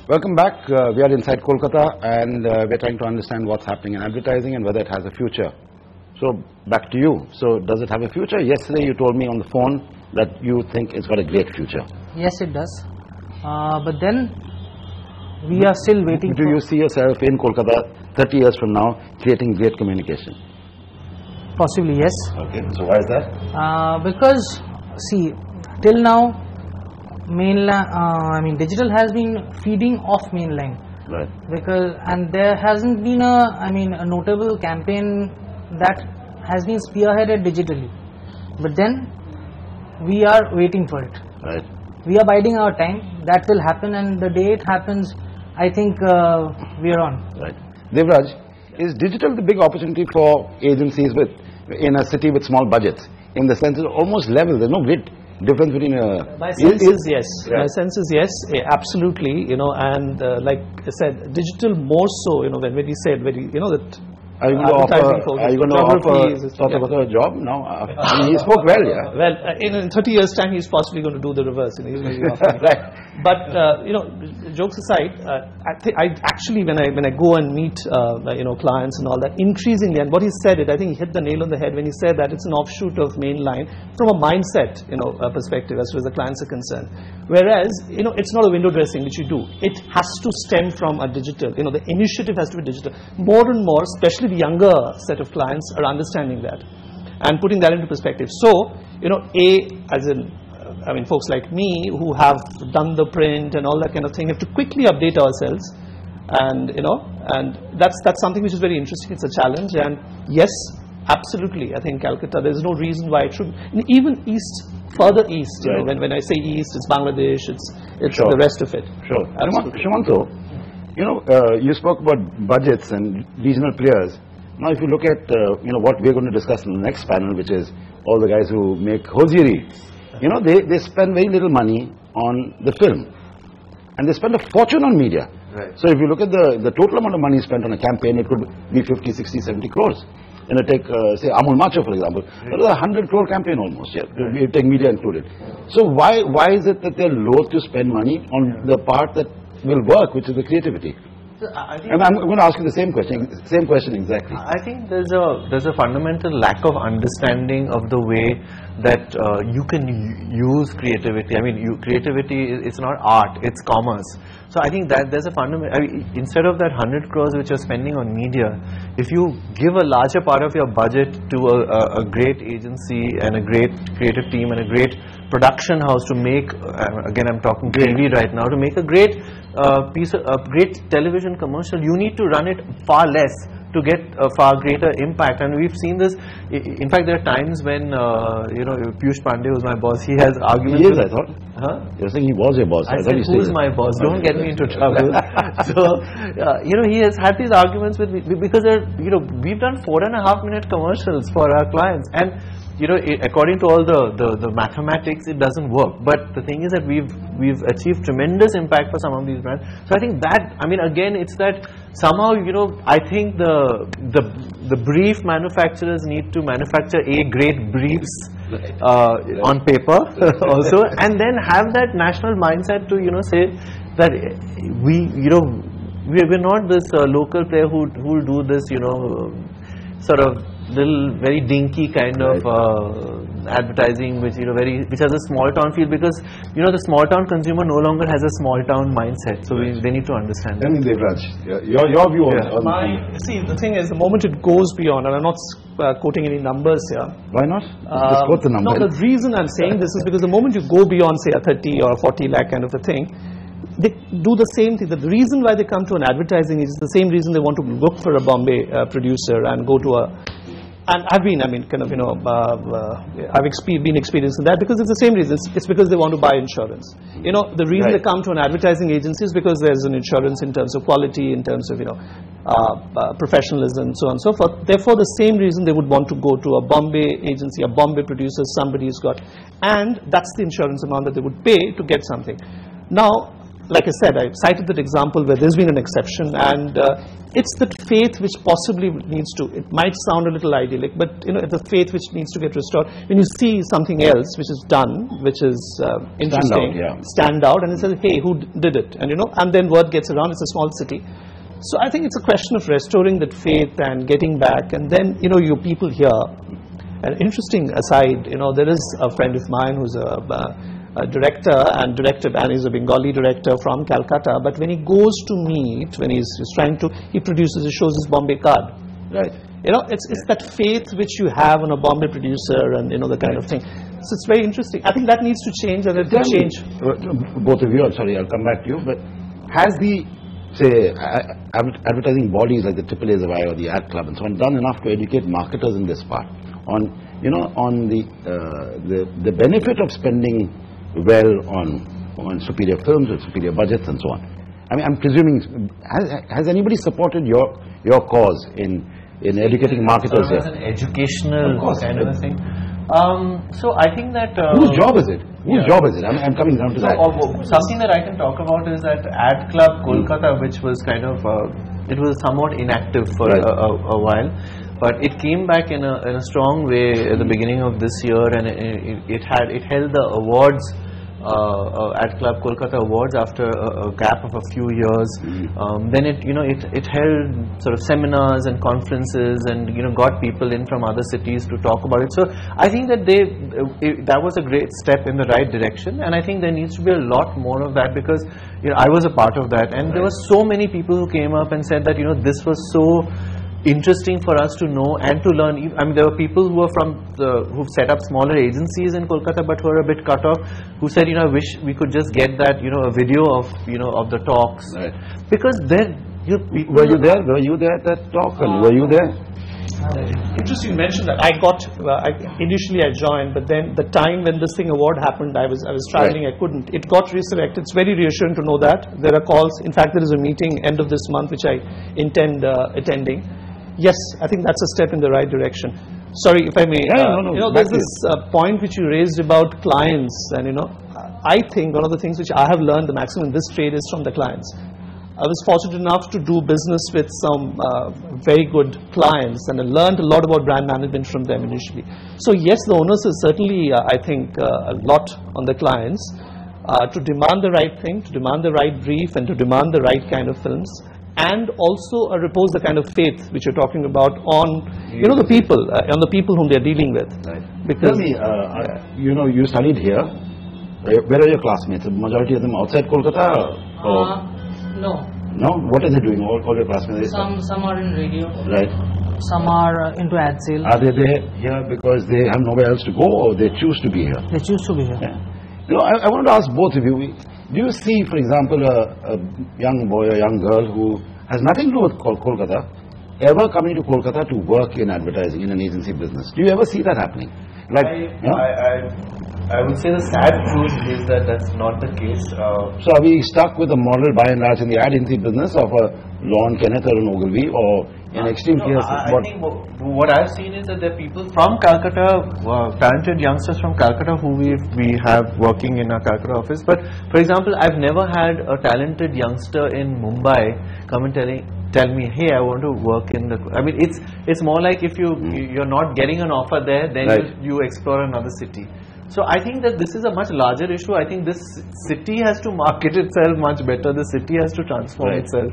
Welcome back. We are inside Kolkata and we're trying to understand what's happening in advertising and whether it has a future. So back to you. So does it have a future? Yesterday you told me on the phone that you think it's got a great future. Yes, it does. But then we are still waiting. Do you see yourself in Kolkata 30 years from now creating great communication? Possibly, yes. Okay. So why is that? Because see, till now, digital has been feeding off mainline. Right. And there hasn't been a notable campaign that has been spearheaded digitally. But then we are waiting for it. Right. We are biding our time. That will happen, and the day it happens, I think we are on. Right. Devraj, is digital the big opportunity for agencies in a city with small budgets? In the sense it's almost level. There's no great difference between my sense is yes. Yeah. My sense is yes, absolutely. And like I said, digital more so. When he said that. Are you going to offer a job? No. He spoke well, yeah. Well, in 30 years' time, he's possibly going to do the reverse. Right. But jokes aside, I actually when I go and meet clients and all that, increasingly, and what he said I think he hit the nail on the head when he said that it's an offshoot of mainline from a mindset perspective as far as the clients are concerned. Whereas it's not a window dressing which you do. It has to stem from a digital. The initiative has to be digital. More and more, especially the younger set of clients are understanding that and putting that into perspective. So, folks like me who have done the print and all that kind of thing have to quickly update ourselves, and that's something which is very interesting. It's a challenge, and yes, absolutely. I think Calcutta, there's no reason why it should. Even east, further east. Right. When I say east, it's Bangladesh. It's sure. The rest of it. Sure. Shumanto, you spoke about budgets and regional players. Now, if you look at what we're going to discuss in the next panel, which is all the guys who make hosiery, they spend very little money on the film, and they spend a fortune on media. Right. So if you look at the total amount of money spent on a campaign, it could be 50, 60, 70 crores. Take say Amul Macho for example. That was a 100 crore campaign almost. Yeah, you take media included. So why is it that they're loath to spend money on the part that will work, which is the creativity? And I'm going to ask you the same question exactly. I think there's a fundamental lack of understanding of the way that you can use creativity. Creativity is not art; it's commerce. So I think that there's a fundamental. Instead of that 100 crores which you're spending on media, if you give a larger part of your budget to a great agency and a great creative team and a great production house to make, again I'm talking TV right now, to make a great great television commercial, you need to run it far less to get a far greater impact. And we've seen this. In fact, there are times when Piyush Pandey, who's my boss, he has arguments. He is, I thought. Huh? You're saying he was your boss. I said, who's my boss? Don't get me into trouble. So, he has had these arguments with me because we've done 4.5-minute commercials for our clients, and according to all the mathematics, it doesn't work. But the thing is that we've achieved tremendous impact for some of these brands. So I think that, again, it's that somehow, I think the brief manufacturers need to manufacture great briefs on paper also, and then have that national mindset to say that we're not this local player who will do this sort of little very dinky kind of advertising which has a small town feel, because the small town consumer no longer has a small town mindset, so they need to understand that. Devraj, your view on see, the thing is, the moment it goes beyond, and I'm not quoting any numbers here. Why not? Just quote the number. No, the reason I'm saying this is because the moment you go beyond, say, a 30 or a 40 lakh kind of a thing, they do the same thing. The reason why they come to an advertising is the same reason they want to look for a Bombay producer and go to a. And I've been, I've been experiencing that, because it's the same reason. It's because they want to buy insurance. The reason they come to an advertising agency is because there's an insurance in terms of quality, in terms of professionalism, so on and so forth. Therefore, the same reason they would want to go to a Bombay agency, a Bombay producer, somebody who's got, and that's the insurance amount that they would pay to get something. Now, like I said, I cited that example where there's been an exception, and it's that faith which possibly needs to, it might sound a little idyllic, but it's the faith which needs to get restored. When you see something else which is done, which is interesting, stand out, and it says, hey, who did it? And and then word gets around, it's a small city. So I think it's a question of restoring that faith and getting back, and then, your people here. An interesting aside, there is a friend of mine who's a director, and he's a Bengali director from Calcutta, but when he goes to meet, when he's trying to, he shows his Bombay card. Right. It's that faith which you have on a Bombay producer, and the kind of thing. So it's very interesting. I think that needs to change, and it will change. Both of you, I'm sorry, I'll come back to you, but has the, say, advertising bodies like the AAAs of I or the Ad Club and so on done enough to educate marketers in this part on, on the benefit of spending well on superior films with superior budgets and so on? I mean, I'm presuming, has anybody supported your cause in educating marketers here? As an educational kind of a thing. So I think that whose job is it? Whose job is it? I'm coming down to that. Something that I can talk about is that Ad Club Kolkata, which was kind of it was somewhat inactive for a while. But it came back in a strong way at the beginning of this year, and it held the awards, Ad Club Kolkata awards, after a gap of a few years. Then it held sort of seminars and conferences, and got people in from other cities to talk about it. So I think that that was a great step in the right direction, and I think there needs to be a lot more of that, because I was a part of that, and there were so many people who came up and said that this was so interesting for us to know and to learn. I mean, there were people who were who've set up smaller agencies in Kolkata but were a bit cut off, who said, I wish we could just get that, a video of, of the talks. Right. Because then, were you there? Were you there at that talk? And were you there? Interesting you mentioned that. I got, initially I joined, but then the time when this award happened, I was traveling, I couldn't. It got resurrected. It's very reassuring to know that. There are calls. In fact, there is a meeting end of this month which I intend attending. Yes, I think that's a step in the right direction. Sorry, if I may. There's this point which you raised about clients, and I think one of the things which I have learned the maximum in this trade is from the clients. I was fortunate enough to do business with some very good clients, and I learned a lot about brand management from them initially. So yes, the onus is certainly, I think, a lot on the clients to demand the right thing, to demand the right brief, and to demand the right kind of films. And also repose the kind of faith which you're talking about on, the people, on the people whom they're dealing with. Right. Because tell me, you studied here. Where are your classmates? The majority of them outside Kolkata? No. No? What are they doing? All your classmates? Some are in radio. Right. Some are into ad sales. Are they here because they have nowhere else to go, or they choose to be here? They choose to be here. Yeah. I wanted to ask both of you. Do you see, for example, a young boy or young girl who has nothing to do with Kolkata ever coming to Kolkata to work in advertising, in an agency business? Do you ever see that happening? Like, I would say the sad truth is that that's not the case. So are we stuck with the model by and large in the ad agency business of a Lon Kenneth or an Ogilvy, or in extreme cases? I think what I've seen is that there are people from Calcutta, talented youngsters from Calcutta who we have working in our Calcutta office. But for example, I've never had a talented youngster in Mumbai come and tell me, hey, I want to work in the. I mean, it's more like if you're not getting an offer there, then you explore another city. So I think that this is a much larger issue. I think this city has to market itself much better. The city has to transform itself.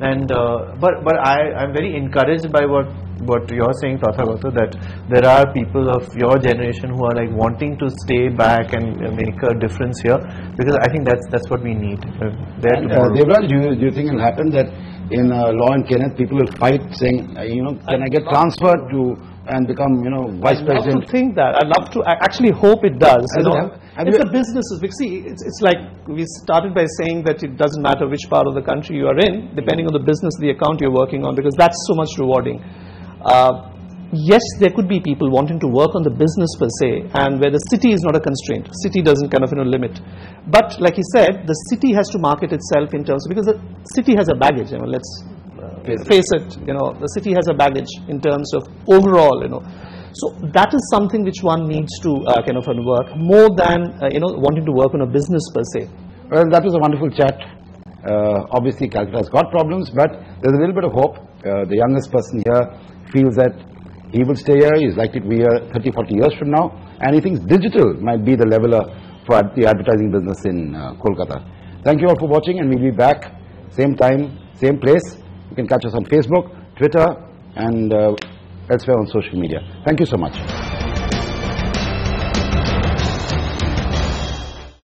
And but I'm very encouraged by what you're saying, Tathagata, that there are people of your generation who are like wanting to stay back and make a difference here, because I think that's what we need. Devraj, do you think it'll happen that in Law and Kenneth people will fight saying, can I get transferred to and become, vice president? I'd love to think that. I'd love to. I actually hope it does. It's the businesses. Because see, it's like we started by saying that it doesn't matter which part of the country you are in, depending on the business, the account you're working on, because that's so much rewarding. Yes, there could be people wanting to work on the business per se, and where the city is not a constraint. City doesn't kind of limit. But like he said, the city has to market itself in terms of, because the city has a baggage. Let's face it, the city has a baggage in terms of overall, So that is something which one needs to kind of work more than wanting to work on a business per se. Well, that was a wonderful chat. Obviously, Calcutta has got problems, but there's a little bit of hope. The youngest person here feels that he will stay here. He's likely to be here 30, 40 years from now. And he thinks digital might be the leveler for the advertising business in Kolkata. Thank you all for watching, and we'll be back same time, same place. You can catch us on Facebook, Twitter, and elsewhere on social media. Thank you so much.